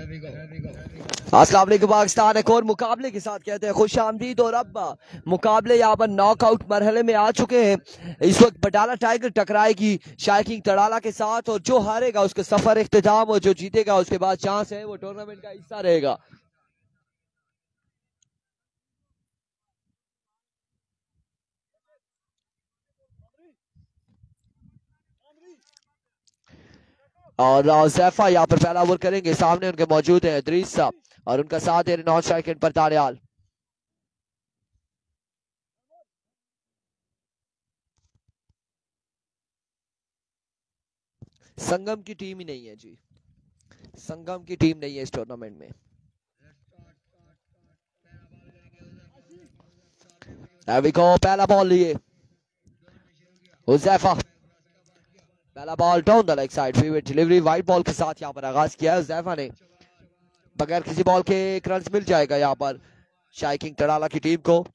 अस्सलाम वालेकुम पाकिस्तान एक और मुकाबले के साथ कहते हैं खुश आमदीद। और अब मुकाबले यहाँ पर नॉकआउट मरहले में आ चुके हैं। इस वक्त बटाला टाइगर टकराएगी शाइकिंग तड़ाला के साथ, और जो हारेगा उसका सफर इख्तिताम, और जो जीतेगा उसके बाद चांस है वो टूर्नामेंट का हिस्सा रहेगा। और जैफा यहाँ पर पहला ओवर करेंगे। सामने उनके मौजूद है इदरीस साहब और उनका साथ है नॉन स्ट्राइक पर तारियाल। संगम की टीम ही नहीं है जी, संगम की टीम नहीं है इस टूर्नामेंट में। पहला बॉल लिए हुज़ैफा, पहला ball down the leg side, favourite delivery wide ball के साथ यहाँ पर आगाज किया है हुज़ैफा ने। बगैर किसी बॉल के एक रन मिल जाएगा यहाँ पर शाइकिंग तड़ाला की टीम को।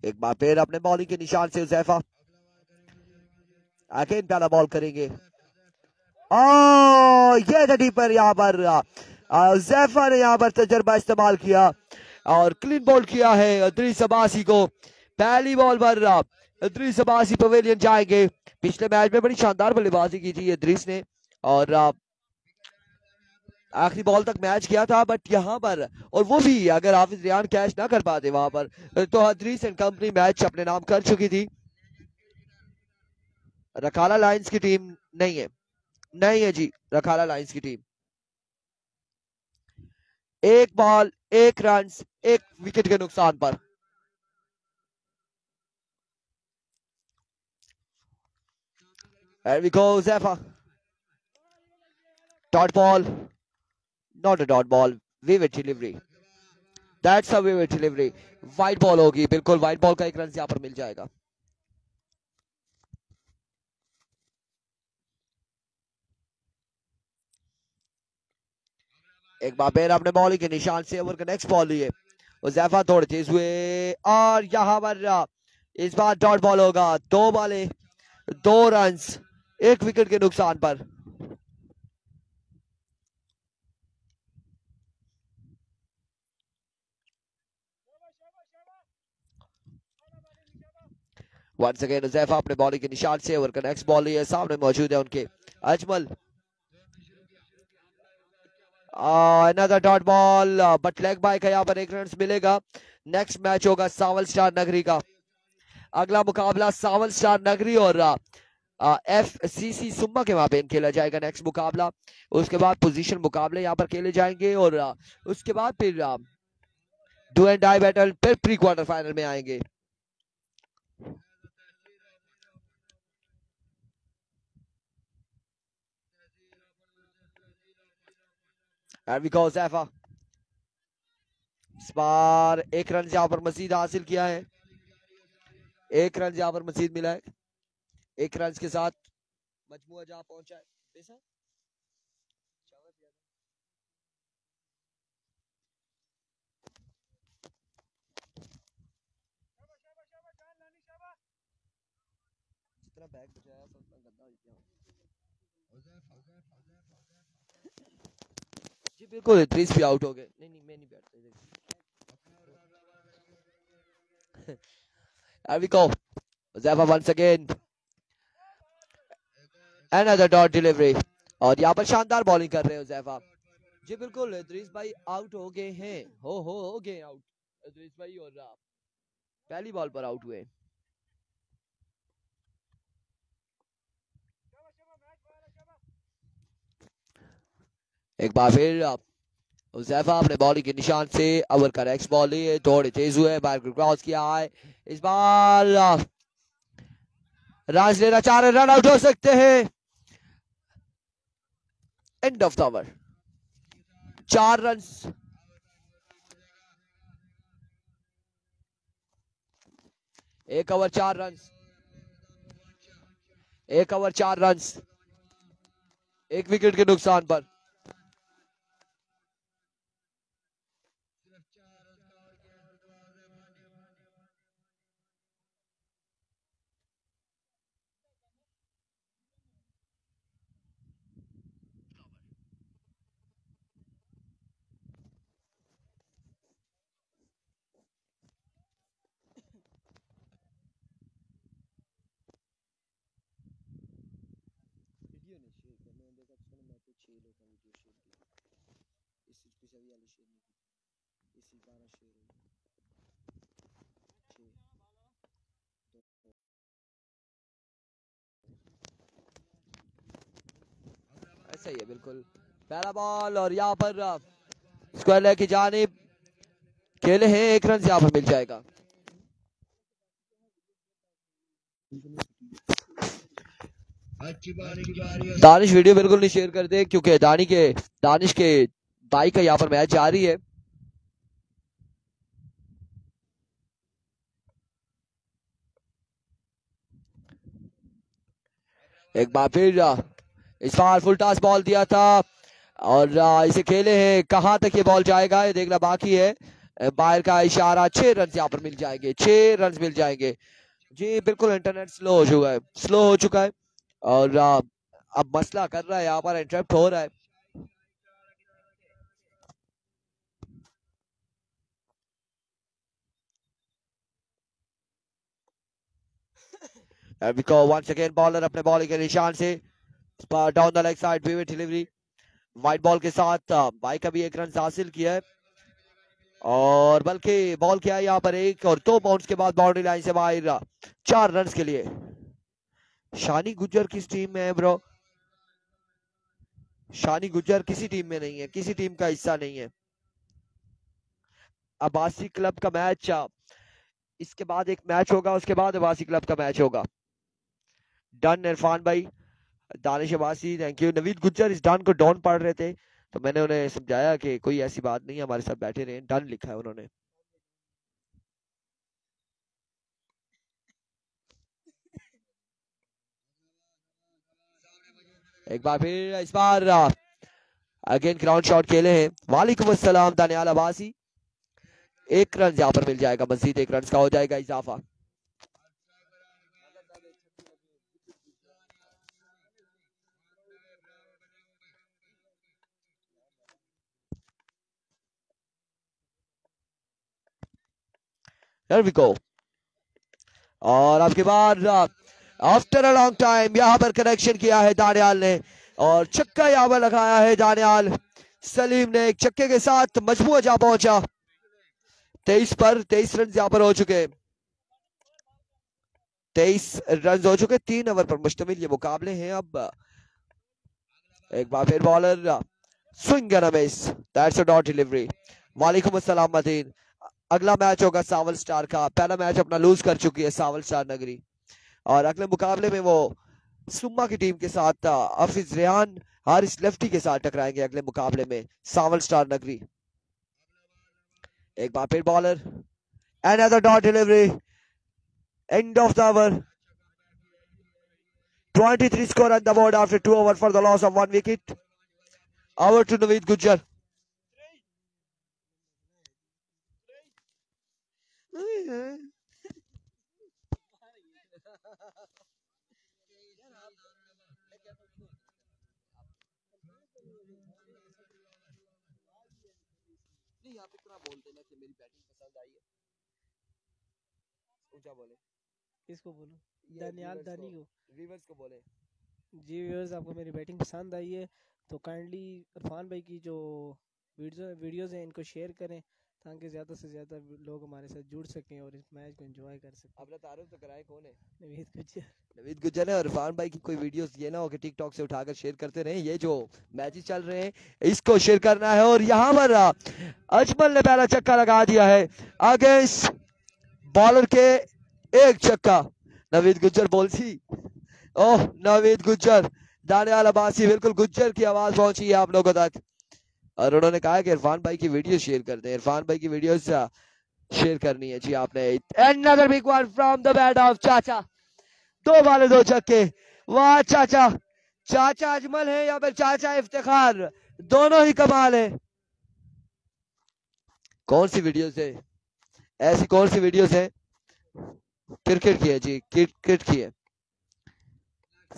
एक बार फिर अपने बॉलिंग के निशान से हुज़ैफा अगेन पहला बॉल करेंगे। ये था पर यहाँ पर हुज़ैफा ने यहाँ पर तजर्बा इस्तेमाल किया और क्लीन बॉल किया है इदरीस अब्बासी को। पहली बॉल पर इदरीस अब्बासी पवेलियन जाएंगे। पिछले मैच में बड़ी शानदार बल्लेबाजी की थी इदरीस ने और आखिरी बॉल तक मैच किया था, बट यहाँ पर और वो भी अगर हाफिज रियान कैच ना कर पाते वहां पर तो इदरीस एंड कंपनी मैच अपने नाम कर चुकी थी। रखाला लाइंस की टीम नहीं है जी, रखाला लाइंस की टीम। एक बॉल एक रन एक विकेट के नुकसान पर। There we go, Zephyr. Dot ball. Not a dot ball. Vivid delivery. That's a vivid delivery. White ball होगी, बिल्कुल white ball का एक रन यहाँ पर मिल जाएगा। एक बार फिर अपने बॉलिंग के निशान से ओवर का नेक्स्ट बॉल लिए हुज़ैफा थोड़े तेज हुए और यहाँ पर इस बार डॉट बॉल होगा। दो बॉले दो रन एक विकेट के नुकसान पर। वंस अगेन हुज़ैफा अपने बॉलिंग के निशान से ओवर का नेक्स्ट बॉल लिए। सामने मौजूद है उनके Ajmal. another dot ball but leg bye का यहाँ पर एक रन मिलेगा। नेक्स्ट मैच होगा सावल स्टार नगरी का। अगला मुकाबला सावल स्टार नगरी और FCC सुम्मा के वहां पे खेला जाएगा नेक्स्ट मुकाबला। उसके बाद पोजीशन मुकाबले यहाँ पर खेले जाएंगे और उसके बाद फिर डू एंड डाई बैटल, फिर प्री क्वार्टर फाइनल में आएंगे। And we go Zephyr. इस बार एक रन यहाँ पर मजीद हासिल किया है, एक रन यहाँ पर मजीद मिला है। एक रन के साथ मजमुआ जहां पहुंचा है। जितना बैग बचाया था उतना गंदा हो गया जी। बिल्कुल इदरीस भी आउट हो गए। नहीं मैं नहीं बैठता इधर। Here we go. Zephyr once again. Another dot delivery. और यहाँ पर शानदार बॉलिंग कर रहे हो Zephyr। जी बिल्कुल इदरीस भाई आउट हो गए हैं। हो गए आउट इदरीस भाई और पहली बॉल पर आउट हुए। एक बार फिर हुज़ैफा अपने बॉलिंग के निशान से ओवर का नेक्स्ट बॉल लिए। थोड़े तेज हुए, बाहर क्रॉस किया है। इस बार रन लेना चाह रहे, रन आउट हो सकते हैं। End of the over, 4 run. एक ओवर 4 रन, एक ओवर 4 रन एक विकेट के नुकसान पर। ऐसा ही है बिल्कुल। पहला बॉल और यहाँ पर स्क्वायर लेग की जानिब खेले हैं, 1 रन यहाँ पर मिल जाएगा। दानिश वीडियो बिल्कुल नहीं शेयर करते क्योंकि दानिश के भाई का यहाँ पर मैच जारी है। एक बार फिर इस बार फुल टॉस बॉल दिया था और इसे खेले हैं, कहां तक ये बॉल जाएगा ये देखना बाकी है। बाहर का इशारा, 6 रन यहाँ पर मिल जाएंगे, 6 रन मिल जाएंगे जी। बिल्कुल इंटरनेट स्लो हो चुका है और अब मसला कर रहा है, यहाँ पर इंटरप्ट हो रहा है। once again बॉलर अपने बॉलिंग के निशान से down the leg side vivid delivery white ball के साथ भाई का भी 1 रन हासिल किया है और बल्कि बॉल किया यहाँ पर 1 और 2 बाउंस के बाद बाउंड्री लाइन से बाहर 4 रन के लिए। शानी गुज्जर किस टीम में है ब्रो? शानी गुज्जर किसी टीम में नहीं है, किसी टीम का हिस्सा नहीं है। अब्बासी क्लब का मैच, इसके बाद एक मैच होगा, उसके बाद अब्बासी क्लब का मैच होगा। डन इरफान भाई, दानिश अब्बासी थैंक यू। नवीद गुज्जर इस डन को डॉन पढ़ रहे थे तो मैंने उन्हें समझाया कि कोई ऐसी बात नहीं है, हमारे साथ बैठे रहे। डन लिखा है उन्होंने। एक बार फिर इस बार अगेन ग्राउंड शॉट खेले हैं। वालेकुम अस्सलाम दानियाल अब्बासी। 1 रन यहाँ पर मिल जाएगा, मजीद 1 रन का हो जाएगा इजाफा। There we go. और आपके बाद आफ्टर अ लॉन्ग टाइम यहाँ पर कनेक्शन किया है दानियाल ने और छक्का यहाँ पर लगाया है दानियाल सलीम ने। एक छक्के के साथ मजबूत जा पहुंचा। 23 पर 23 रन यहाँ पर हो चुके, 23 रन हो चुके। 3 ओवर पर मुश्तमिल ये मुकाबले हैं। अब एक बार फिर bowler swing and a miss, that's a dot delivery. वालेकुम अस्सलाम मदीन। अगला मैच होगा सावल स्टार का। पहला मैच अपना लूज कर चुकी है सावल स्टार नगरी और अगले मुकाबले में वो सुम्मा की टीम के साथ हफीज रेहान हारिस लेफ्टी के साथ टकराएंगे अगले मुकाबले में सावल स्टार नगरी। एक बार फिर bowler, another dot delivery, end of the over. 23 score on the board after 2 overs for the loss of 1 wicket. Over to Naveed Gujjar. आप इतना बोल देना कि मेरी बैटिंग पसंद आई है। ऊंचा बोले। किसको बोलूं? दानियाल दानी को। व्यूअर्स को बोले। जी व्यूअर्स, आपको मेरी बैटिंग पसंद आई है तो काइंडली इरफान भाई की जो वीडियोस हैं इनको शेयर करें ताकि ज़्यादा से ज़्यादा लोग हमारे साथ जुड़ सकें और इस मैच को एंजॉय कर सकें। अपना तारुफ तो कराए, कौन है? नवीद गुज्जर। नवीद गुज्जर है। और इरफान भाई की कोई वीडियोस ये ना हो कि टिकटॉक से उठाकर शेयर करते रहे। ये जो मैचेस चल रहे हैं इसको शेयर करना है। और यहाँ पर अजमल ने पहला छक्का लगा दिया है अगेंस्ट बॉलर के। 1 छक्का नवीद गुज्जर बोलसी। ओह नवीद गुज्जर, दानियाल अब्बासी, बिल्कुल गुज्जर की आवाज पहुंची है आप लोगों तक और उन्होंने कहा कि इरफान भाई की वीडियो शेयर कर दें। इरफान भाई की वीडियो शेयर करनी है जी आपने। Another big one from the bat of चाचा। 2 बाले 2 छक्के। वाह चाचा, चाचा अजमल है या फिर चाचा इफ्तिखार, दोनों ही कमाल है। कौन सी वीडियोस है ऐसी, कौन सी वीडियोस है? क्रिकेट की है जी, क्रिकेट की है।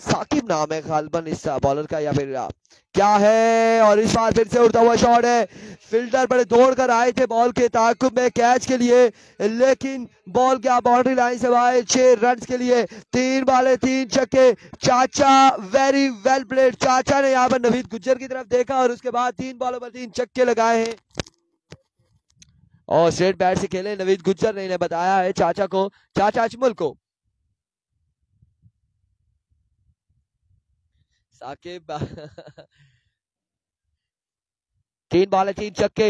साकिब नाम है गालिबन इस बॉलर का, या फिर क्या है। और इस बार फिर से उड़ता हुआ शॉट है, फील्डर बड़े दौड़ कर आए थे बॉल के ताकुब में कैच के लिए, लेकिन बॉल क्या बाउंड्री लाइन से बाहर। 6 रन के लिए 3 बाले 3 छक्के। चाचा वेरी वेल प्लेड। चाचा ने यहाँ पर नवीद गुज्जर की तरफ देखा और उसके बाद 3 बॉलों पर 3 छक्के लगाए हैं और स्ट्रेट बैट से खेले नवीद गुज्जर ने इन्हें बताया है चाचा को, चाचा अजमल को। साकिब 3 बॉल 3 छक्के।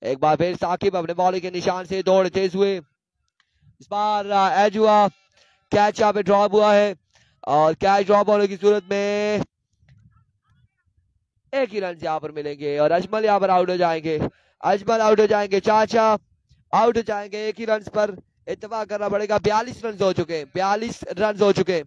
एक बार फिर साकिब अपने बॉलिंग के निशान से दौड़ तेज हुए। इस बार एज हुआ, कैच यहाँ पे ड्रॉप हुआ है और कैच ड्रॉप होने की सूरत में 1 ही रन यहाँ पर मिलेंगे और अजमल यहाँ पर आउट हो जाएंगे। अजमल आउट हो जाएंगे, चाचा आउट हो जाएंगे 1 ही रन पर। इत्तेफाक करना पड़ेगा, 42 रन हो चुके हैं, 42 रन हो चुके हैं।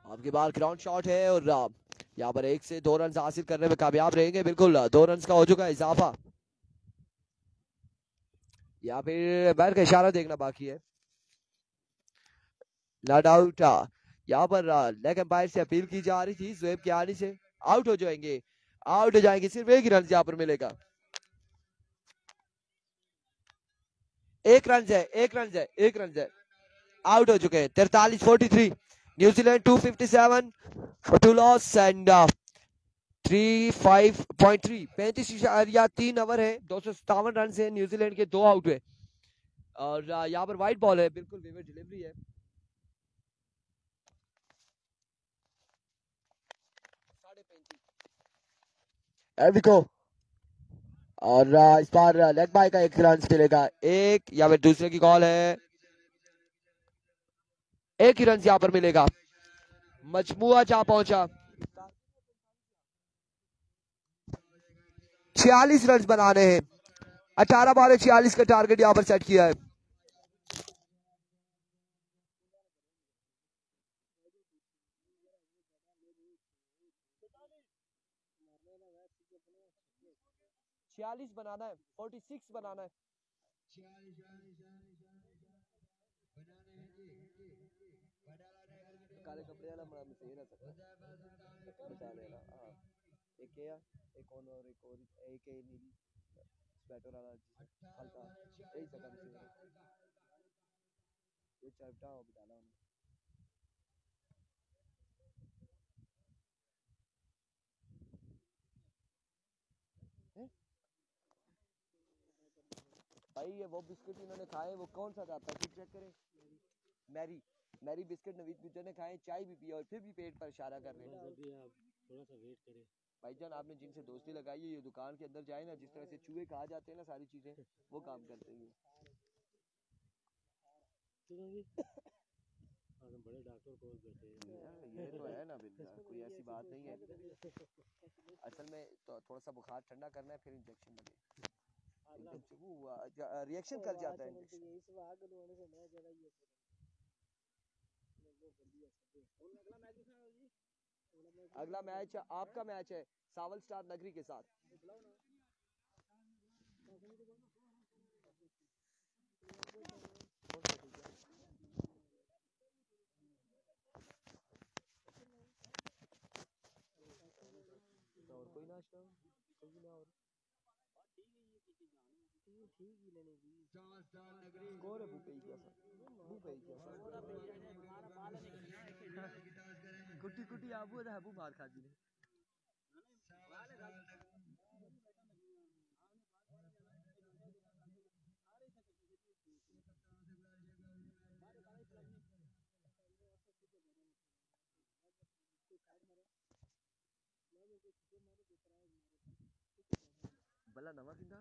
आपकी बार ग्राउंड शॉट है और यहाँ पर 1 से 2 रन हासिल करने में कामयाब रहेंगे। बिल्कुल 2 रन का हो चुका है इजाफा। यहाँ पे बैट का इशारा देखना बाकी है। Not out. यहाँ पर लेग एम्पायर से अपील की जा रही थी जोएब के आने से। आउट हो जाएंगे, आउट हो जाएंगे, सिर्फ 1 ही रन यहाँ पर मिलेगा। 1 रन है, 1 रन है, 1 रन है। आउट हो चुके हैं। 43-43 न्यूजीलैंड 257 for 2 loss and 35.3 35 या 3 ओवर है, 257 रन है। न्यूजीलैंड के 2 आउट हुए और यहाँ पर वाइट बॉल है, बिल्कुल विकेट डिलीवरी है। देखो और इस बार लेग बाय का 1 रन मिलेगा, 1 या फिर दूसरे की कॉल है, 1 ही रन यहाँ पर मिलेगा। मजमुआ जहां पहुंचा 46 रन बनाने हैं। 18 बॉल 46 का टारगेट यहाँ पर सेट किया है। छियालीस बनाना है, 46 बनाना है। काले कपड़े वाला बड़ा मशहूर है सकता बता लेना। हाँ एक है, एक और एक है नीली स्वेटर वाला हल्का यही सका ये चलता हो बताना उन्हें। भाई ये वो बिस्किट इन्होंने खाए, वो कौन सा था पैकेट चेक करें। Marie Marie biscuit Naveed Gujjar ने खाए, चाय भी पी और फिर भी पेट पर इशारा कर रहे हैं। थोड़ा सा वेट करें भाईजान, आपने जिनसे दोस्ती लगाई है ये दुकान के अंदर जाए ना, जिस तरह से चूहे खा जाते हैं ना सारी चीजें, वो काम करते हैं। बड़े डॉक्टर कॉल करते हैं ये तो है ना, बिल्कुल कोई ऐसी बात नहीं है। असल में तो थोड़ा सा बुखार ठंडा करना है फिर इंजेक्शन लगे, वो रिएक्शन कर जाता है अगला मैच आपका मैच है सावल स्टार नगरी के साथ। और कोई नाश्ता कोई ना और ठीक ही लेने दी स्कोर है भूपे क्या कुटी कुटी आबू है हबू मार खा जी ने भला नवा किंदा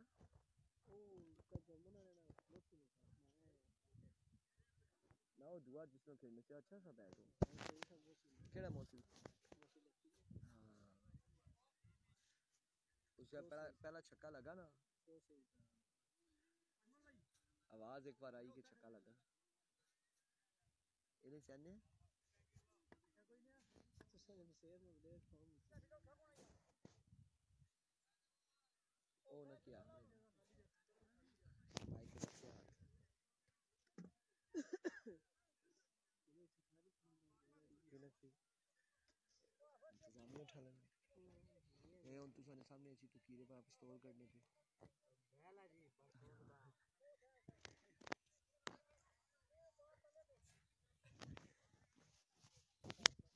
ना वो दुआ जिसमें खेलने से अच्छा सा बैट हो केड़ा मौसम। हाँ उसका पहला छक्का लगा ना, आवाज एक बार आई कि छक्का लगा। सियाने ओ ना किया माइक के से हाथ क्यों ना की सामने उठा लेंगे ये उन तू सामने अच्छी तू कीरे पर आप स्टोर करने पे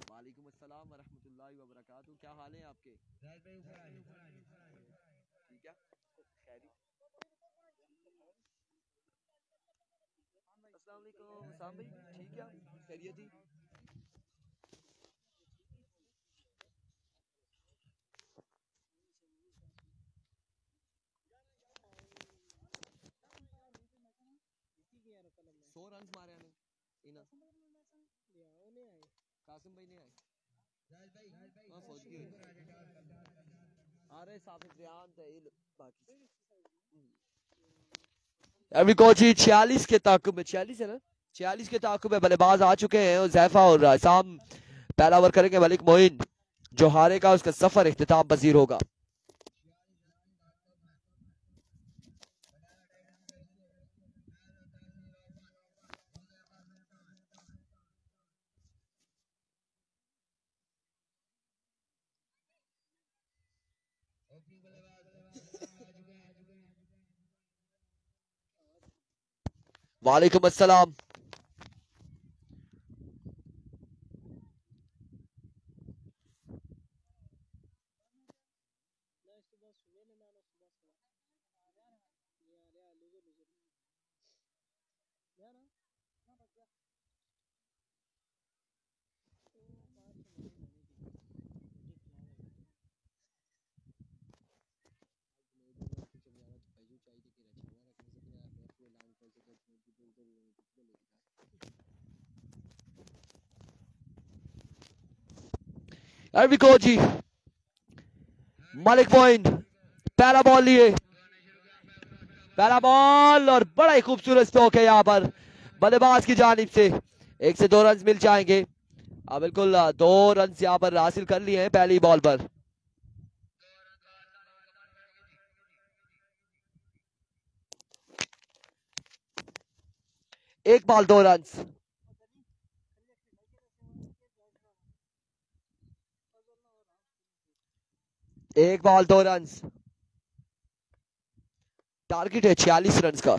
वालेकुम अस्सलाम वरहमतुल्लाहि वबरकातुहू। क्या हाल है आपके? ठीक है खैरी। अस्सलाम वालेकुम साम भाई ठीक है खैरियत ही। कलम में 100 रन मारे ने इना या वो नहीं आए कासिम भाई ने आए हां फौज की आ रहे साफिक रियान तहील बाकी अभी कोची 46 के ताकुब में 46 है ना 46 के ताकुब में बल्लेबाज आ चुके हैं और जैफा और साम पहला ओवर करेंगे। मलिक मोइन जो हारेगा उसका सफर इख्तिताम पजीर होगा। वालेकुम अस्सलाम। ना सुबह सुबह ना ना सुबह सुबह या लूजर लूजर या ना तो बाहर से मजे लेने की रोटी खिलाने लगे अरबी कोची मलिक मोइन पहला बॉल लिए पहला बॉल और बड़ा ही खूबसूरत स्ट्रोक है यहाँ पर बल्लेबाज की जानिब से 1 से 2 रन मिल जाएंगे। बिल्कुल 2 रन यहाँ पर हासिल कर लिए हैं पहली बॉल पर। एक बॉल 2 रन एक बॉल 2 रन टारगेट है 46 रन का।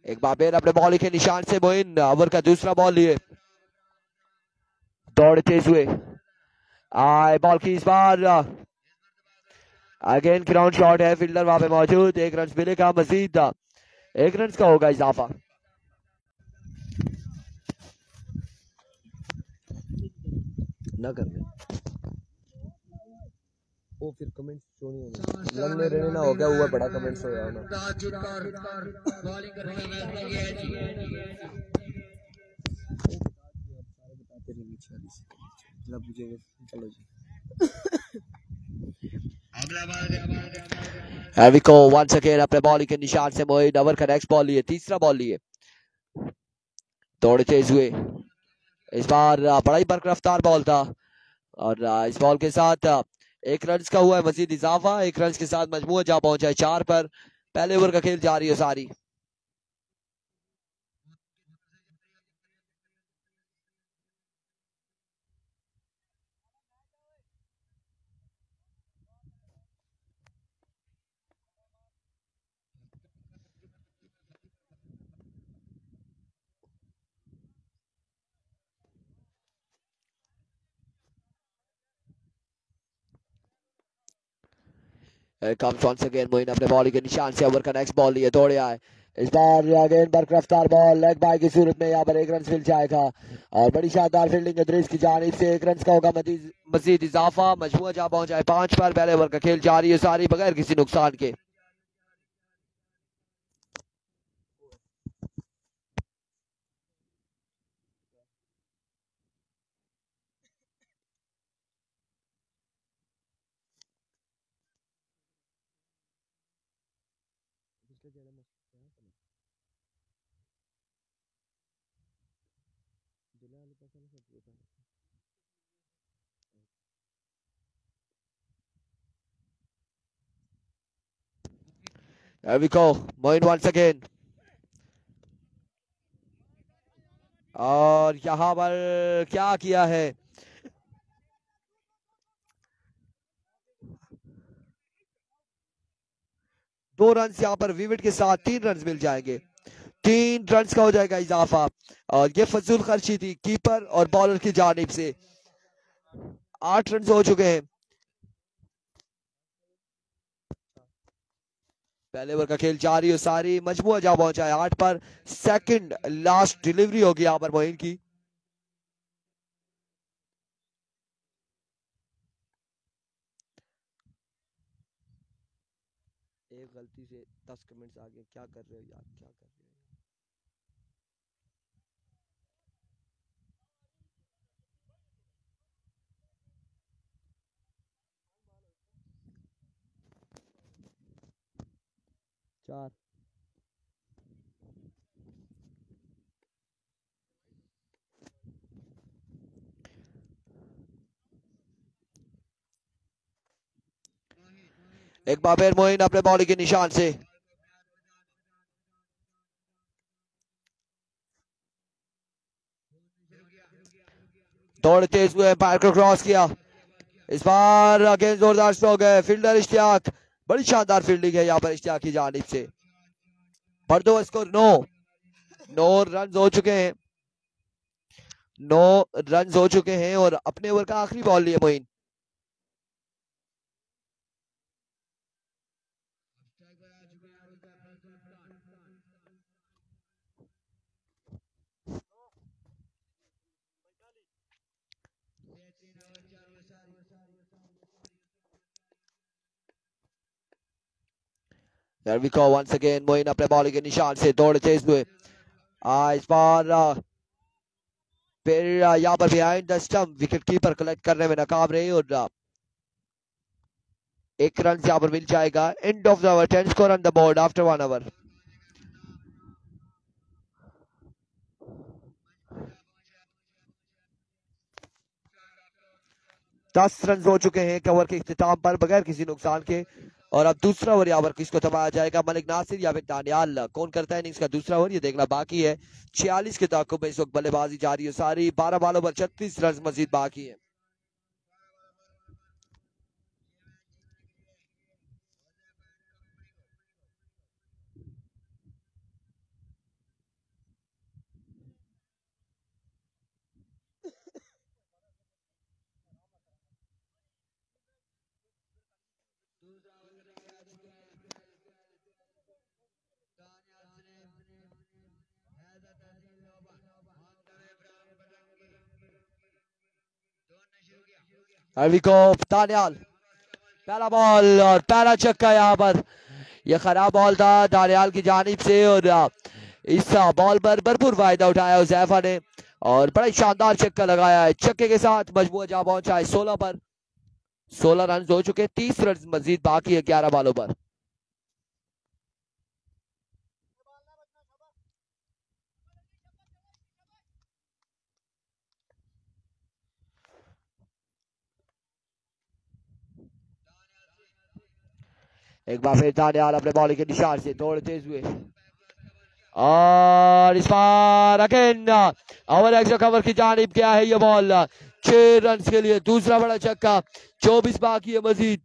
एक बार फिर अपने बॉल के निशान से मोइन ओवर का दूसरा बॉल लिए दौड़ तेज हुए आए बॉल की इस बार अगेन ग्राउंड शॉट है फील्डर वहां पे मौजूद 1 रन मिलेगा मजीद 1 रन का होगा इजाफा। ना करने वो फिर कमेंट शो नहीं होने लंबे रहने ना हो गया हुआ बड़ा कमेंट्स हो गया ना बॉलिंग करने का फैसला किया है जी सारे बताते रहिए 46 जरा पूछेंगे चलो जी एविको वंस अगेन अपने बॉलिंग के निशान से मोइन ओवर का नेक्स्ट बॉल लिए तीसरा बॉल लिए दौड़े तेज हुए इस बार बड़ा ही बर्क रफ्तार बॉल था और इस बॉल के साथ 1 रन का हुआ है मजीद इजाफा 1 रन के साथ मजमूआ जा पहुंचा है 4 पर। पहले ओवर का खेल जारी है सारी comes once again मोइन अपने बॉलिंग के निशान से ओवर का नेक्स्ट बॉल लिए दौड़े आए इस बार अगेन बर्क रफ्तार बॉल लेग बाय की सूरत में यहाँ पर 1 रन मिल जाएगा और बड़ी शानदार फील्डिंग है दरीस की जानिब से 1 रन का होगा मजीद इजाफा मजमूआ जा पहुंचा है 5 पर। पहले ओवर का खेल जारी है सारी बगैर किसी नुकसान के। There we go. Moin once again. और यहाँ पर क्या किया है? दो रन यहाँ पर विविड के साथ 3 रन मिल जाएंगे। 3 रन का हो जाएगा इजाफा और ये फजूल खर्ची थी कीपर और बॉलर की जानिब से। 8 रन हो चुके हैं। पहले ओवर का खेल जारी और सारी मजमुआ जा पहुंचा है 8 पर। सेकंड लास्ट डिलीवरी होगी यहाँ पर मोइन की। एक गलती से 10 कमेंट्स आ गए। क्या कर रहे हो यार, क्या कर रहे हो? चार एक बार फिर मोइन अपने बॉलिंग के निशान से। दौड़ तेज हुए, पैर को क्रॉस किया। इस बार अगेन जोरदार स्ट्रोक है। फील्डर इश्तियाक, बड़ी शानदार फील्डिंग है यहाँ पर इश्तियाक की जानिब से। बढ़ दो स्कोर 9 रन हो चुके हैं। 9 रन हो चुके हैं और अपने ओवर का आखिरी बॉल लिए Moin. There we go once again. Moin अपने बॉलिंग के निशान से दौड़ तेज हुए। इस बार फिर यहाँ पर behind the stump wicket keeper collect करने में नाकाम रहे और 1 रन यहाँ पर मिल जाएगा। End of the over, 10 score on the board after 1 over. 10 run हो चुके हैं कवर के इख्तिताम पर बगैर किसी नुकसान के। और अब दूसरा ओवर यहाँ पर किसको थमाया जाएगा? मलिक नासिर या फिर दानियाल? कौन करता है इनिंग्स का दूसरा ओवर, ये देखना बाकी है। 46 के ताकुब में इस वक्त बल्लेबाजी जारी है सारी। 12 बॉलों पर 36 रन मजीद बाकी है। दानियाल पहला बॉल और पहला छक्का यहाँ पर। यह खराब बॉल था दानियाल की जानिब से और इस बॉल पर भरपूर फायदा उठाया हुजैफा ने और बड़ा शानदार छक्का लगाया है। छक्के के साथ मजमूआ जा पहुंचा है 16 पर। 16 रन हो चुके, 30 रन मजीद बाकी है 11 बॉलों पर। एक बार फिर दानियाल अपने बॉलिंग के निशान से दौड़ तेज हुए और इस बार अगेन ओवर एक्स्ट्रा कवर की जानिब क्या है ये बॉल। 6 रन के लिए दूसरा बड़ा छक्का। 24 बाकी है मजीद।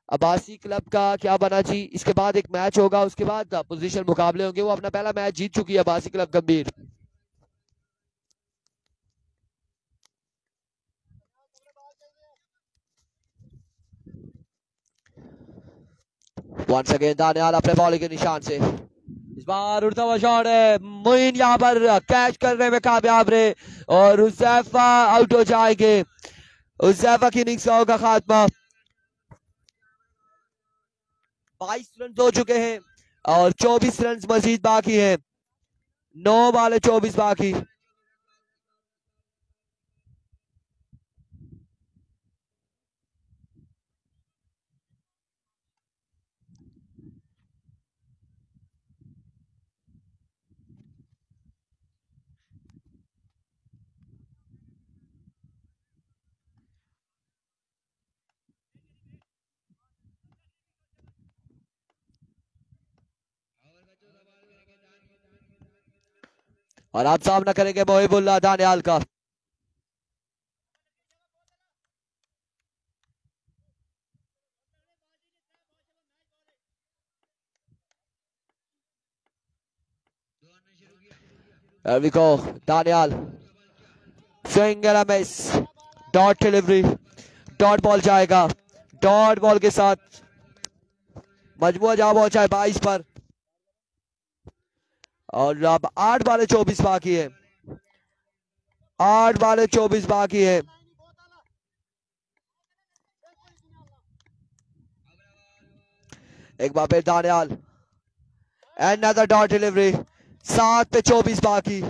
अब्बासी क्लब का क्या बना जी? इसके बाद एक मैच होगा, उसके बाद पोजीशन मुकाबले होंगे। वो अपना पहला मैच जीत चुकी है अब्बासी क्लब गंभीर। वंस अगेन दानियाल अपने बॉलिंग के निशान से। इस बार उड़ता हुआ शॉट है। मोइन यहाँ पर कैच करने में कामयाब रहे और हुजैफा आउट हो जाएंगे। हुजैफा की इनिंग्स का होगा खात्मा। 22 रन हो चुके हैं और 24 रन मजीद बाकी हैं। 9 बाले 24 बाकी। और आप सामना करेंगे मोहिबुल्लाह दानियाल का। There we go. Daniel swing and a miss. Dot delivery. Dot ball जाएगा। डॉट बॉल के साथ मजमुआ जा पहुंचा है 22 पर और अब 8 बाले 24 बाकी है। 8 बाले 24 बाकी है। एक बार फिर Daniyal and another dot delivery. 7 पे 24 बाकी।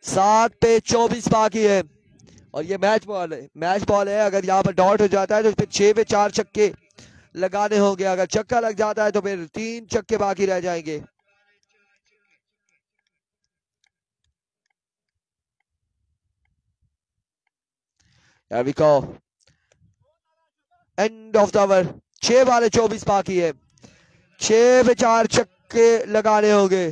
7 पे 24 बाकी है और ये मैच बॉल है। मैच बॉल है। अगर यहाँ पर डॉट हो जाता है तो फिर 6 पे 4 छक्के लगाने होंगे। अगर छक्का लग जाता है तो फिर 3 छक्के बाकी रह जाएंगे। There we go. End of the over. 6 बाले 24 बाकी है। 6 पे 4 छक्के लगाने होंगे।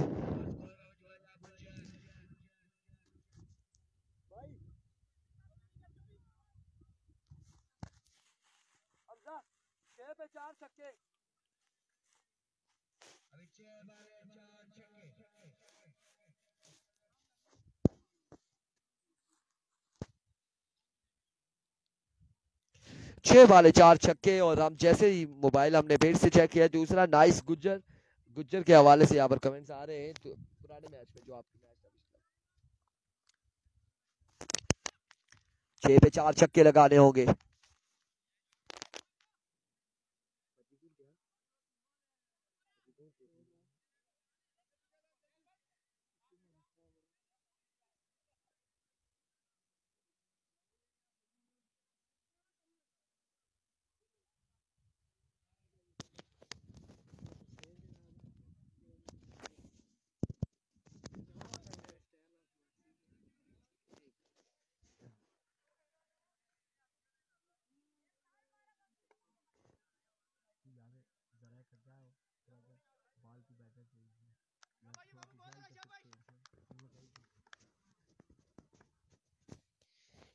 छह वाले 4 छक्के और हम जैसे ही मोबाइल हमने फिर से चेक किया दूसरा नाइस गुज्जर के हवाले से यहाँ पर कमेंट्स आ रहे हैं तो पुराने मैच में जो आपके मैच था 6 पे 4 छक्के लगाने होंगे।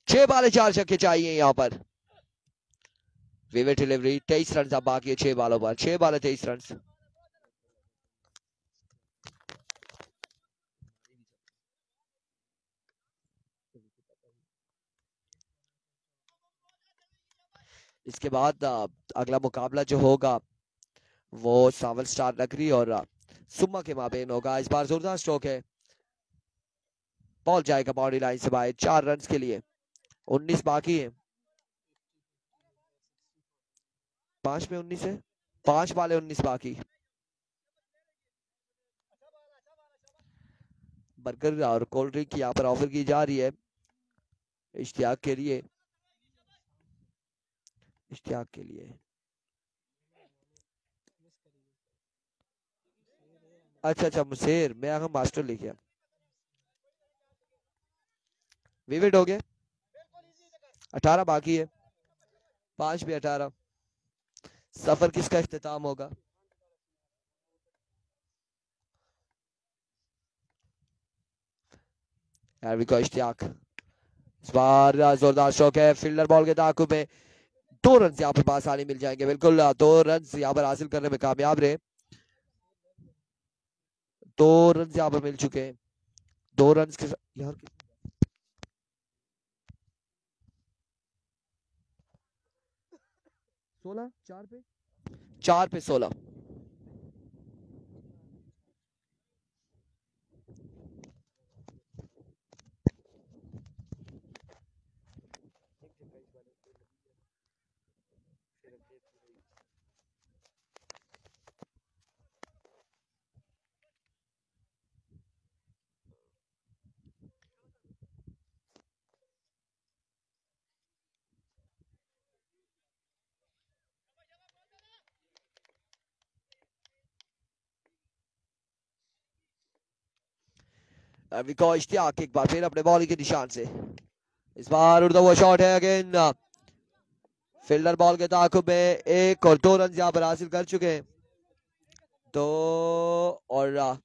छह बाले 4 छक्के चाहिए यहाँ पर। विवेट डिलीवरी 23 रन अब बाकी है 6 बालों पर। 6 बाले 23 रन। इसके बाद अगला मुकाबला जो होगा वो सावल स्टार नगरी और सुम्मा के माबेन होगा। इस बार जोरदार स्ट्रोक है। बॉल जाएगा बाउंड्री लाइन से बाहर 4 रन के लिए। 19 बाकी है। 5 में 19 है। 5 वाले 19 बाकी। बर्गर और कोल्ड ड्रिंक यहाँ पर ऑफर की जा रही है इश्तियाक के लिए। अच्छा मुसेर मैं आगे मास्टर लिख गया। विविड हो गए। 18 बाकी है। 5 भी 18। सफर किसका इख्तिताम होगा? इश्तियाक इस बार जोरदार शॉट है। फील्डर बॉल के ताकुब में 2 रन यहाँ पर आसानी मिल जाएंगे। बिल्कुल 2 रन यहाँ पर हासिल करने में कामयाब रहे। 2 रन यहाँ पर मिल चुके हैं। 2 रन के यार 16 4 पे 16। इश्तियाक एक बार फिर अपने बॉलिंग के निशान से। इस बार उड़ता हुआ शॉट है अगेन। फील्डर बॉल के ताकुब में 1 और 2 रन यहाँ पर हासिल कर चुके हैं। तो और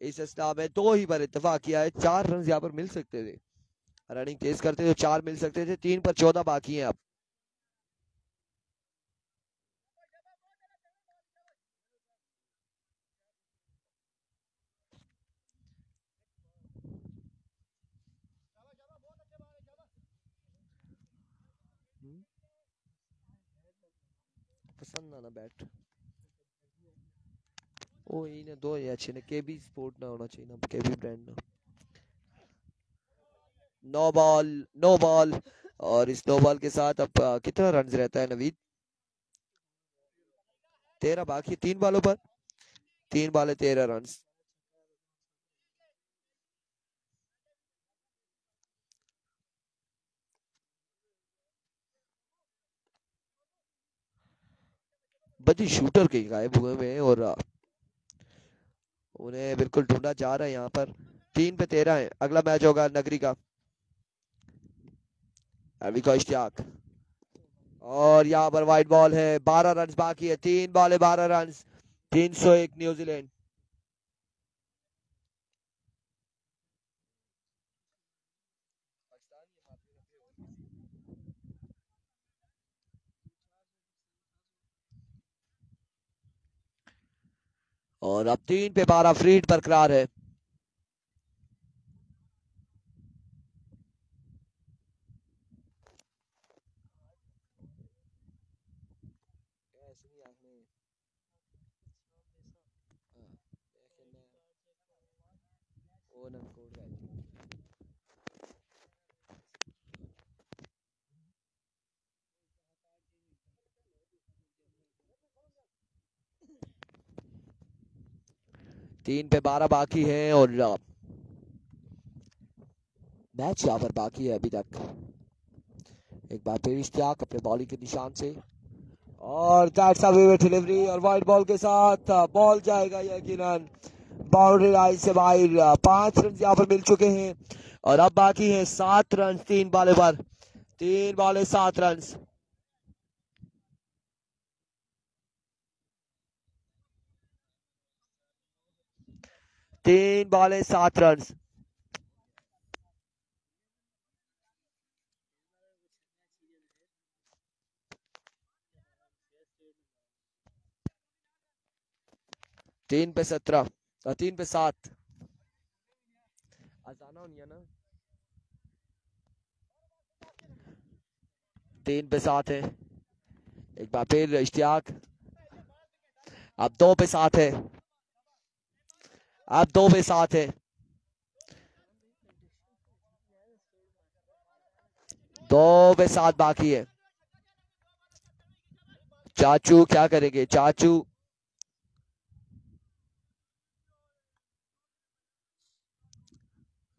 इस असला में 2 ही पर इत्तेफाक किया है। 4 रन यहाँ पर मिल सकते थे, रनिंग तेज करते तो 4 मिल सकते थे। 3 पर 14 बाकी हैं अब। पसंद ना बैट ओ इन्हें 2 ही अच्छे ने। केबी स्पोर्ट ना होना चाहिए ना, केबी ब्रांड ना। No ball, no ball. और इस नो बॉल के साथ अब कितना रन रहता है नवीद? 13 बाकी 3 बॉलों पर। 3 बॉले 13 रन। बच्चे शूटर कहीं गायब हुए हुए हैं और उन्हें बिल्कुल ढूंढा जा रहा है यहाँ पर। 3 पे 13 है। अगला मैच होगा नगरी का, अभी का इश्तियाक। और यहाँ पर वाइट बॉल है। 12 रन बाकी है। 3 बॉले 12 रन। 301 न्यूजीलैंड। और अब 3 पे 12 फ्री हिट बरकरार है। तीन पे 12 बाकी है और मैच यहाँ पर बाकी है अभी तक। एक बार फिर इश्तियाक अपने बॉलिंग के निशान से, और दैट्स अ विकेट डिलीवरी। और वाइट बॉल के साथ बॉल जाएगा यकीनन बाउंड्री लाइन से बाहर। 5 रन यहाँ पर मिल चुके हैं और अब बाकी है 7 रन 3 बॉले पर। 3 बॉले 7 रन। तीन बॉले 7 रन। तीन पे 17, 3 पे 7। आसाना नहीं है ना। 3 पे 7 है। एक बार फिर इश्तियाक। अब 2 पे 7 है। अब 2 पे 7 है। 2 पे 7 बाकी है। चाचू क्या करेंगे? चाचू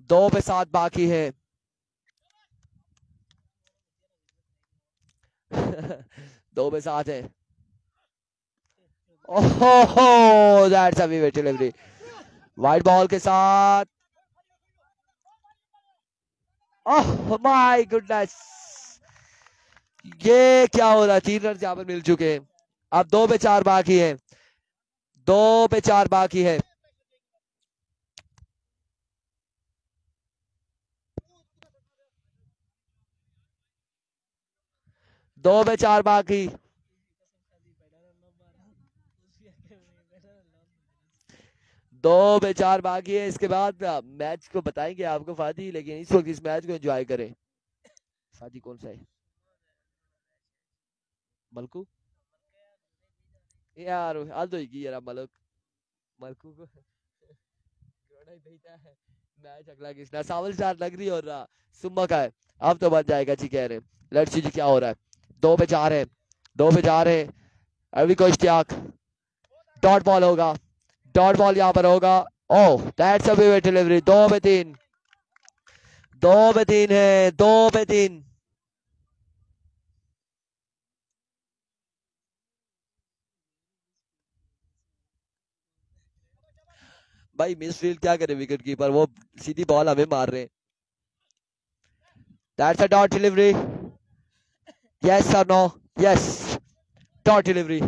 2 पे 7 बाकी है। 2 पे 7 है। ओहो that's a wicket delivery. White ball के साथ, ओह माय गुडनेस, ये क्या हो रहा है? 3 रन यहाँ पर मिल चुके हैं। अब 2 पे 4 बाकी है। 2 पे 4 बाकी है। 2 पे 4 बाकी। 2 पे 4 बाकी है। इसके बाद मैच को बताएंगे आपको फादी, लेकिन इस वक्त इस मैच को एंजॉय करें। फादी कौन सा है? मलकू यार हाल तो ही यार मलक मलकू को ही भेजता है। मैच अगला किसना? सावल स्टार नगरी और सुम्मा का है। अब तो बन जाएगा जी, कह रहे हैं। लेट्स सी जी क्या हो रहा है। 2 पे 4 है। 2 पे 4 है। अभी को इश्तियाक। डॉट बॉल होगा। डॉट बॉल यहाँ पर होगा। Oh that's a wicket delivery. 2 पे 3। 2 पे 3 है। 2 पे 3। भाई मिसफील्ड क्या करे विकेट कीपर, वो सीधी बॉल हमें मार रहे हैं। That's a dot delivery. Yes और नो? Yes, dot delivery.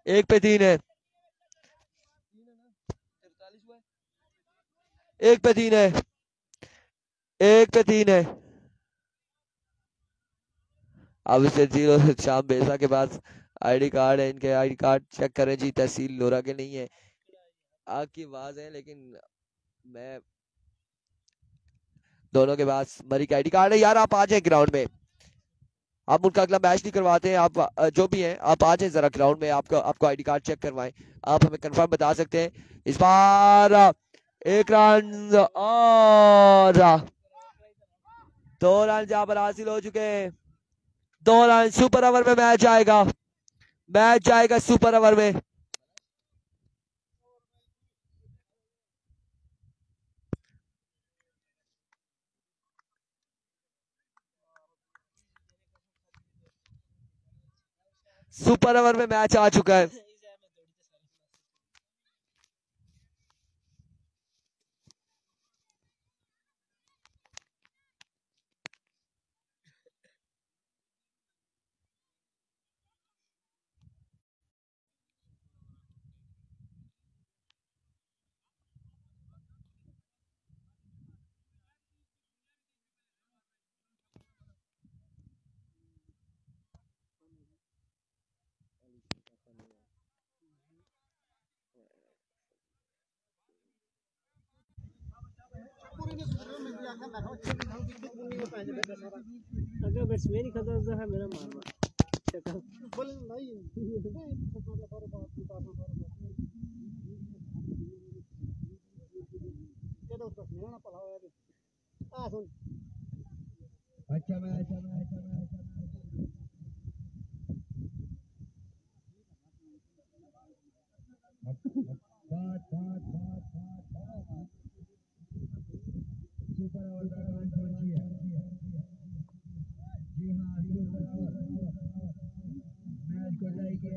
1 पे 3 है। 1 पे 3 है, 1 पे 3 है। अब इसे जीरो शाम बेसा के पास आईडी कार्ड है, इनके आईडी कार्ड चेक करें जी, तहसील लोरा के नहीं है। आग की आवाज है लेकिन मैं दोनों के पास मरी का आईडी कार्ड है। यार आप आ जाए ग्राउंड में, आप उनका अगला मैच नहीं करवाते हैं, आप जो भी हैं आप आ जाए जरा ग्राउंड में, आपको आईडी कार्ड चेक करवाएं। आप हमें कंफर्म बता सकते हैं। इस बार 1 रन और 2 रन जहां पर हासिल हो चुके हैं। 2 रन, सुपर ओवर में मैच आएगा, मैच जाएगा सुपर ओवर में। सुपर ओवर में मैच आ चुका है। अगर बैट्समैन ही खतरा है मेरा मारना अच्छा मैच सुपर ओवर का रन पहुंची है। जी हाँ, सुपर ओवर मैच को जाएगी।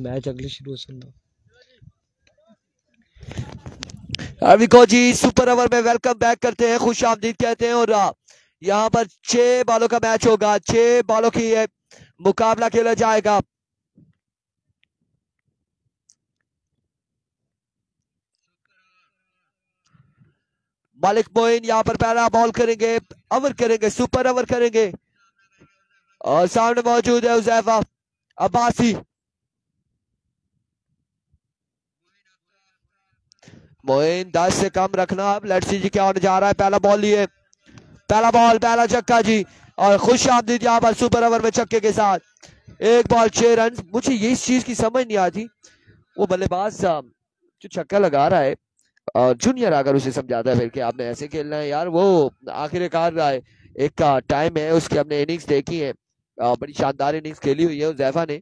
मैच अगले शुरू सुनना। अविको जी सुपर ओवर में वेलकम बैक करते हैं, खुश आमदीद कहते हैं। और यहाँ पर 6 बॉलों का मैच होगा, 6 बॉलों की ये मुकाबला खेला जाएगा। मालिक मोइन यहाँ पर पहला बॉल करेंगे, ओवर करेंगे, सुपर ओवर करेंगे। और सामने मौजूद है उजैफा अब्बासी। मोइन 10 से कम रखना। अब लेट्स सी जी क्या होने जा रहा है। पहला बॉल लिए, पहला बॉल, पहला छक्का जी। और खुश आमदीद यहाँ पर सुपर ओवर में छक्के के साथ। 1 बॉल 6 रन। मुझे ये इस चीज की समझ नहीं आती, वो बल्लेबाज जो छक्का लगा रहा है और जूनियर अगर उसे समझाता है फिर कि आपने ऐसे खेलना है यार, वो आखिरकार एक का टाइम है उसकी, हमने इनिंग्स देखी है, बड़ी शानदार इनिंग्स खेली हुई है उजैफा ने।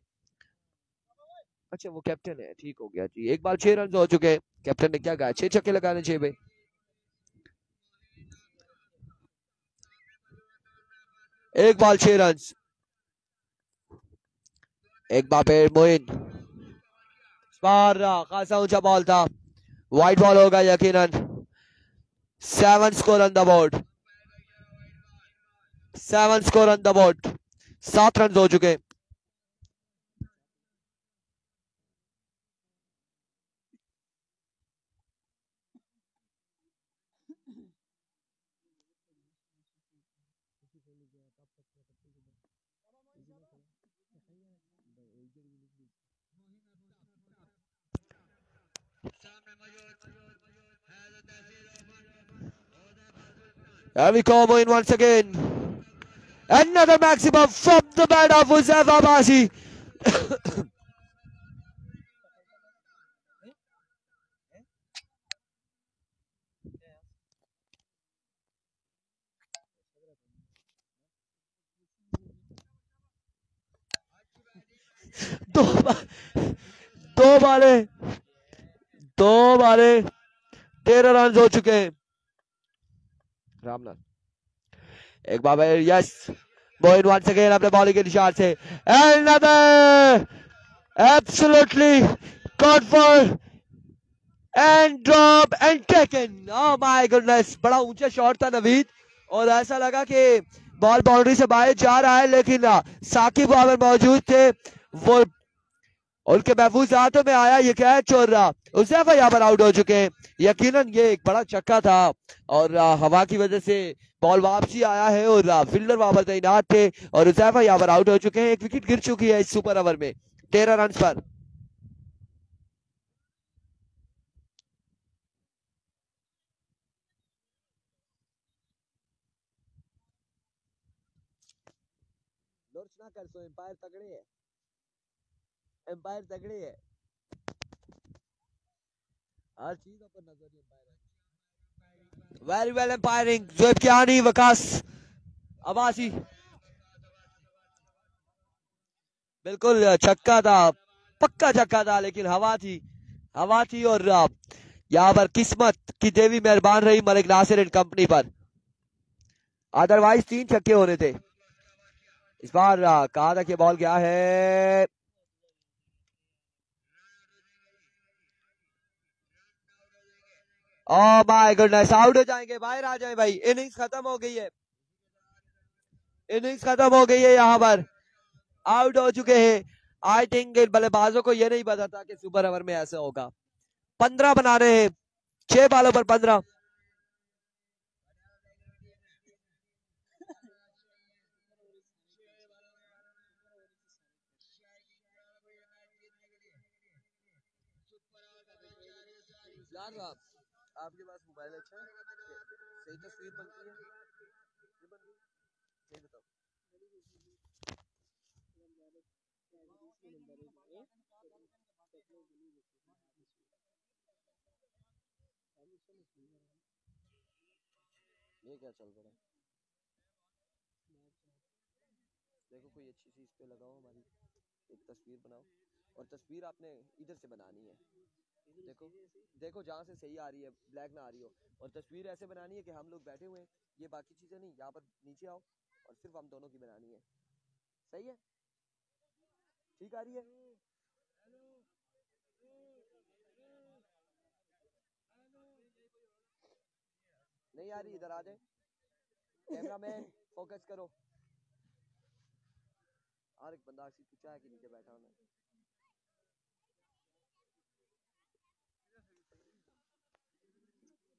अच्छा वो कैप्टन है, ठीक हो गया जी। 1 बॉल 6 रन हो चुके हैं। कैप्टन ने क्या कहा, 6 छक्के लगाने चाहिए भाई। एक बॉल 6 रन। एक बार फिर मोइन, खासा ऊंचा बॉल था, वाइट बॉल होगा यकीनन। 7 score on the board, 7 score on the board. 7 run हो चुके। Here we come in once again. Another maximum from the bat of Uzaifa Abbasi. दो दो बाले 13 रन हो चुके हैं। रामनाथ एक बार यस मोइन वंस अगेन अपने बॉलिंग के निशान से another absolutely caught for and drop and taken. Oh my goodness, बड़ा ऊंचा शॉट था नवीद और ऐसा लगा कि बॉल बाउंड्री से बाहर जा रहा है, लेकिन साकिब बाबर मौजूद थे, वो उनके महफूज हाथों में आया ये कैच और उजैफा यहाँ पर आउट हो चुके हैं। यकीनन ये एक बड़ा चक्का था और हवा की वजह से बॉल वापसी आया है और फील्डर वहां पर तैनात थे और उजैफा यहाँ पर आउट हो चुके हैं। एक विकेट गिर चुकी है इस सुपर ओवर में 13 रन पर। ना कर सो एम्पायर तगड़े है, एम्पायर तगड़े है, हर चीज पर नजर umpire. Very well umpiring Joeb Kiyani, Waqas Abbasi, बिल्कुल छक्का था, पक्का छक्का था, लेकिन हवा थी और यहाँ पर किस्मत की देवी मेहरबान रही मलिक नासिर एंड कंपनी पर, अदरवाइज 3 छक्के होने थे। इस बार कहा था कि बॉल गया है, ओह माय गुडनेस, आउट हो जाएंगे, बाहर आ जाए भाई, इनिंग्स खत्म हो गई है, इनिंग्स खत्म हो गई है, यहाँ पर आउट हो चुके हैं। आई थिंक बल्लेबाजों को ये नहीं पता था कि सुपर ओवर में ऐसा होगा। 15 बना रहे हैं, 6 बालों पर 15। आपके पास मोबाइल अच्छा है, सही तस्वीर बनती है, सही बताओ। ये क्या चल रहा है, देखो कोई अच्छी चीज पे लगाओ, हमारी एक तस्वीर बनाओ और तस्वीर आपने इधर से बनानी है, देखो जहाँ से सही आ रही है, ब्लैक ना आ रही हो, और तस्वीर ऐसे बनानी है कि हम लोग बैठे हुए हैं, ये बाकी चीजें नहीं, यहाँ पर नीचे आओ और सिर्फ हम दोनों की बनानी है। सही है, ठीक आ रही है, नहीं आ रही, इधर आ जाए, कैमरामैन फोकस करो। और एक बंदा चाय के नीचे बैठा होना,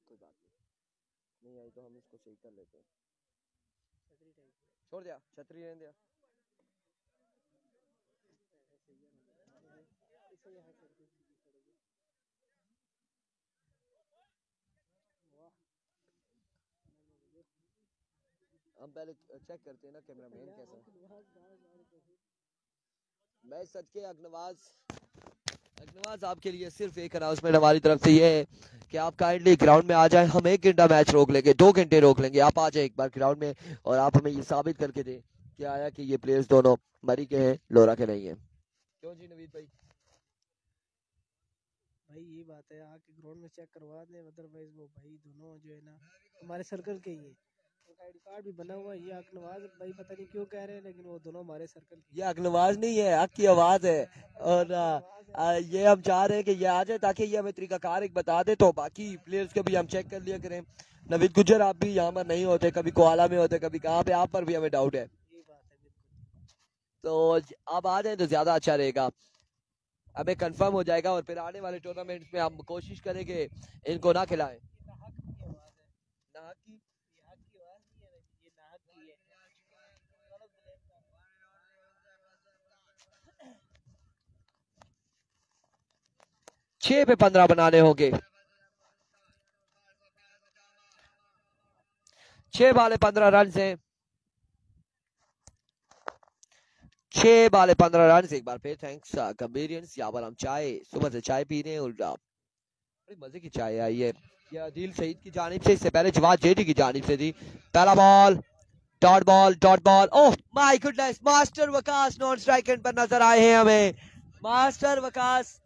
कोई बात नहीं आई तो हम इसको सही कर लेते हैं, छोड़ दिया, छतरी रहने दिया। हम पहले चेक करते हैं ना कैमरामैन कैसा है। मैं सच के अग्नवाज आपके लिए सिर्फ एक अनाउंसमेंट हमारी तरफ से ये है कि आप काइंडली ग्राउंड में आ जाएं, हम 1 घंटा मैच रोक लेंगे, 2 घंटे रोक लेंगे, आप आ जाए एक बार ग्राउंड में और आप हमें ये साबित करके दें कि आया कि ये प्लेयर्स दोनों मरी के हैं, लोरा के नहीं है। क्यों जी नवीद भाई? भाई ये बात है, आके ग्राउंड में चेक करवा दें, अदरवाइज वो भाई दोनों जो है ना हमारे सर्कल के ही है, उनका आईडी कार्ड भी बना हुआ है। ये अकनवाज भाई पता नहीं क्यों कह रहे हैं, लेकिन वो दोनों हमारे सर्कल के। ये अकनवाज नहीं है, हक की आवाज है और ये हम चाह रहे हैं कि ये आ जाए ताकि ये हमें तरीकाकार एक बता दे, तो बाकी प्लेयर्स के भी हम चेक कर लिया करें। नवीद गुज्जर आप भी यहाँ पर नहीं होते, कभी कोआला में होते, कभी कहाँ पे, आप पर भी हमें डाउट है, तो आप आ जाए तो ज्यादा अच्छा रहेगा, हमें कंफर्म हो जाएगा और फिर आने वाले टूर्नामेंट्स में हम कोशिश करेंगे इनको ना खिलाएं। छह पे 15 बनाने होंगे, 6 बाले 15 रन से, 6 बाले 15 रन से। एक बार फिर थैंक्स कंबेरियंस, यहाँ पर हम चाय सुबह से चाय पी रहे हैं और बड़ी मजे की चाय आई है, ये आदिल सईद की जानिब से, इससे पहले जवाद जेडी की जानिब से थी। पहला ball dot ball, oh my goodness, master Waqas non strike and पर नजर आए हैं हमें, मास्टर वकास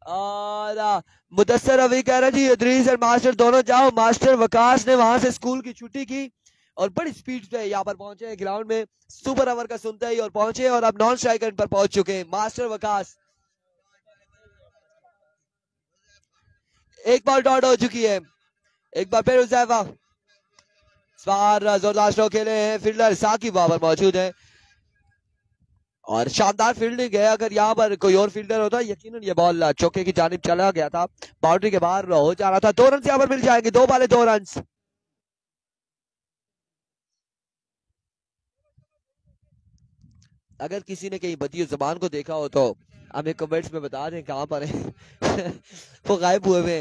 और मुदस्सर अभी कह रहे जी इदरीस और मास्टर दोनों जाओ। मास्टर वकास ने वहां से स्कूल की छुट्टी की और बड़ी स्पीड से यहाँ पर पहुंचे ग्राउंड में, सुपर ओवर का सुनते ही और पहुंचे और अब नॉन स्ट्राइकर पर पहुंच चुके हैं मास्टर वकास। एक बॉल डॉट हो चुकी है, एक बार फिर हुज़ैफा इस बार जोरदार स्ट्रोक खेले हैं। फील्डर साकिब वहां पर मौजूद है और शानदार फील्डिंग है। अगर यहाँ पर कोई और फील्डर होता यकीनन ये बॉल चौके की जानिब चला गया था, बाउंड्री के बाहर हो जा रहा था। 2 रन यहाँ पर मिल जाएंगे, 2 बाले 2 रन। अगर किसी ने कहीं बदियो जबान को देखा हो तो हमें कमेंट्स में बता दें कहां पर है। वो गायब हुए हुए।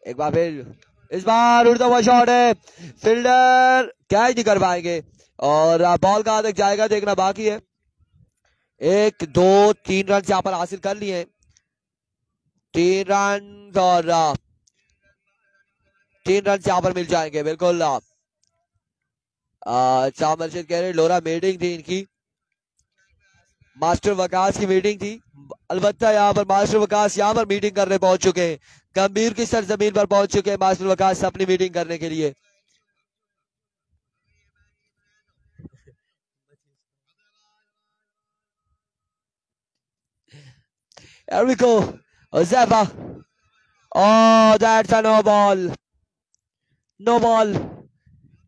एक बार फिर इस बार उड़ता हुआ शॉट है, फील्डर कैच नहीं कर पाएंगे और बॉल कहां तक जाएगा देखना बाकी है। 1 2 3 रन यहाँ पर हासिल कर लिए, 3 रन और 3 रन यहाँ पर मिल जाएंगे। बिल्कुल शाह मर्शिद कह रहे लोरा मीटिंग थी इनकी, मास्टर वकास की मीटिंग थी। अलबत्ता यहाँ पर मास्टर वकास यहाँ पर मीटिंग करने पहुंच चुके हैं, गंभीर की सरजमीन पर पहुंच चुके हैं मास्टर वकास अपनी मीटिंग करने के लिए। Here we go, Huzafa. Oh, that's a no ball. No ball.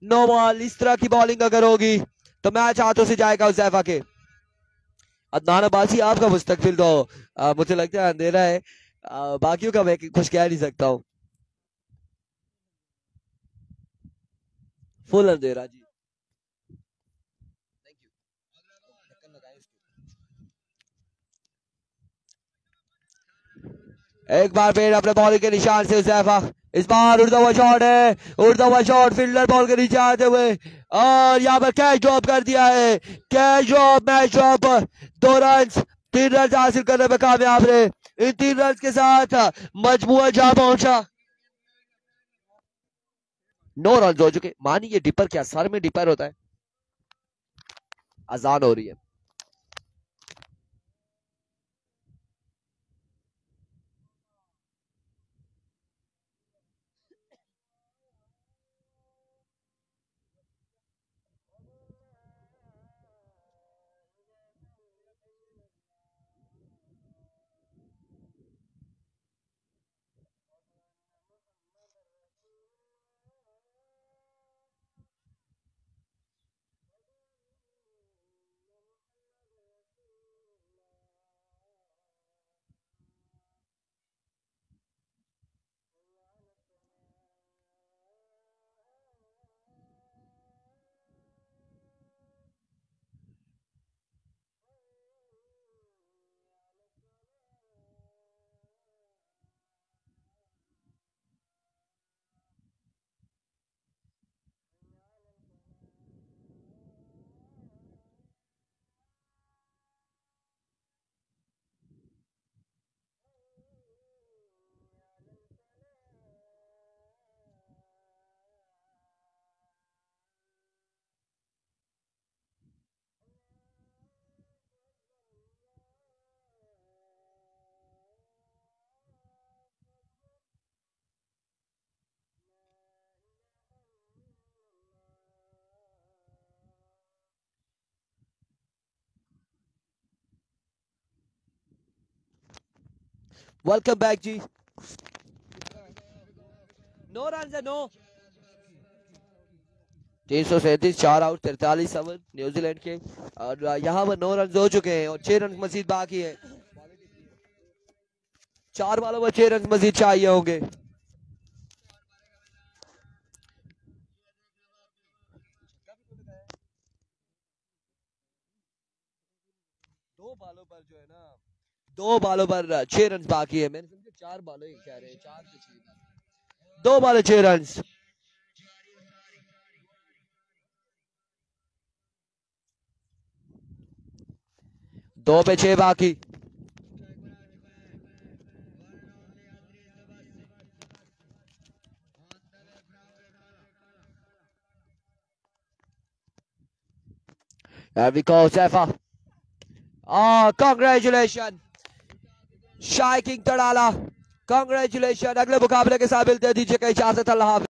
No ball. इस तरह की बॉलिंग अगर होगी तो मैच हाथों से जाएगा हुज़ैफा के। अदनान अब्बासी आपका मुस्तकबिल तो मुझे लगता है अंधेरा है, बाकियों का मैं कुछ कह नहीं सकता हूँ। फुल अंधेरा जी। एक बार फिर अपने बॉलिंग के निशान से हुज़ैफा, इस बार उड़ता हुआ शॉट है, उड़ता हुआ शॉट, फील्डर बॉल के नीचे आते हुए और यहाँ पर कैच ड्रॉप कर दिया है। Catch drop, match drop, 2 run, 3 run हासिल करने में कामयाब रहे। इन 3 रन के साथ मजमुआ जा पहुंचा। 9 रन हो चुके। मानी ये डिपर क्या सर में डिपर होता है? अजान हो रही है। वेलकम बैक जी। 9 रन है, 9। 337, 4 आउट, 43 ओवर न्यूजीलैंड के और यहाँ पर 9 रन हो चुके हैं और 6 रन मजीद बाकी है। 4 बालों पर 6 रन मजीद चाहिए होंगे। दो बालों पर जो है ना, 2 बालों पर 6 रन बाकी है। मैंने समझा 4 बालों कह रहे हैं, 4 से 6, 2 बालों 6 रन। 2 पे 6 बाकी। There we go, Sefa. Oh, congratulations. Shy king तड़ाला, congratulation. अगले मुकाबले के साथ मिलते हैं, दीजिए इजाजत, अल्लाह हाफिज।